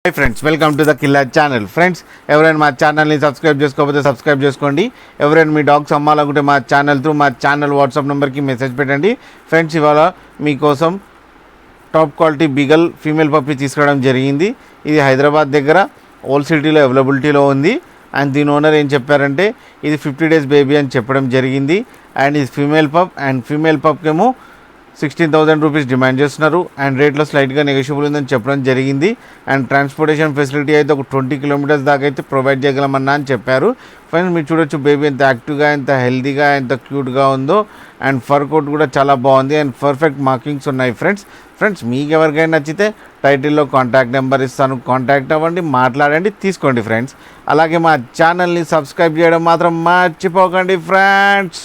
Hi friends, welcome to the killer channel. Friends, ఎవరైనా మా ఛానల్ని సబ్స్క్రైబ్ చేసుకోకపోతే సబ్స్క్రైబ్ చేసుకోండి. ఎవరైనా మీ డాగ్స్ అమ్మాలనుకుంటే మా ఛానల్ వాట్సాప్ నెంబర్కి మెసేజ్ పెట్టండి. ఫ్రెండ్స్, ఇవాళ మీకోసం top quality beagle female puppy తీసుకురావడం జరిగింది. ఇది హైదరాబాద్ దగ్గర ఓల్డ్ సిటీలో అవైలబిలిటీలో ఉంది. అండ్ దీని ఓనర్ ఏం చెప్పారంటే ఇది 50 days బేబీ అని చెప్పడం జరిగింది. అండ్ ఇది ఫీమేల్ పప్కేమో 16,000 రూపీస్ డిమాండ్ చేస్తున్నారు. అండ్ రేట్లో స్లైట్గా నెగోషియబుల్ ఉందని చెప్పడం జరిగింది. అండ్ ట్రాన్స్పోర్టేషన్ ఫెసిలిటీ అయితే ఒక 20 kilometers దాకా అయితే ప్రొవైడ్ చేయగలమన్నా అని చెప్పారు. ఫ్రెండ్స్, మీరు చూడొచ్చు బేబీ ఎంత యాక్టివ్గా, ఎంత హెల్తీగా, ఎంత క్యూట్గా ఉందో. అండ్ ఫర్ కోట్ కూడా చాలా బాగుంది. అండ్ పర్ఫెక్ట్ మార్కింగ్స్ ఉన్నాయి. ఫ్రెండ్స్ మీకు ఎవరికైనా నచ్చితే టైటిల్లో కాంటాక్ట్ నెంబర్ ఇస్తాను, కాంటాక్ట్ అవ్వండి, మాట్లాడండి, తీసుకోండి. ఫ్రెండ్స్, అలాగే మా ఛానల్ని సబ్స్క్రైబ్ చేయడం మాత్రం మర్చిపోకండి. ఫ్రెండ్స్.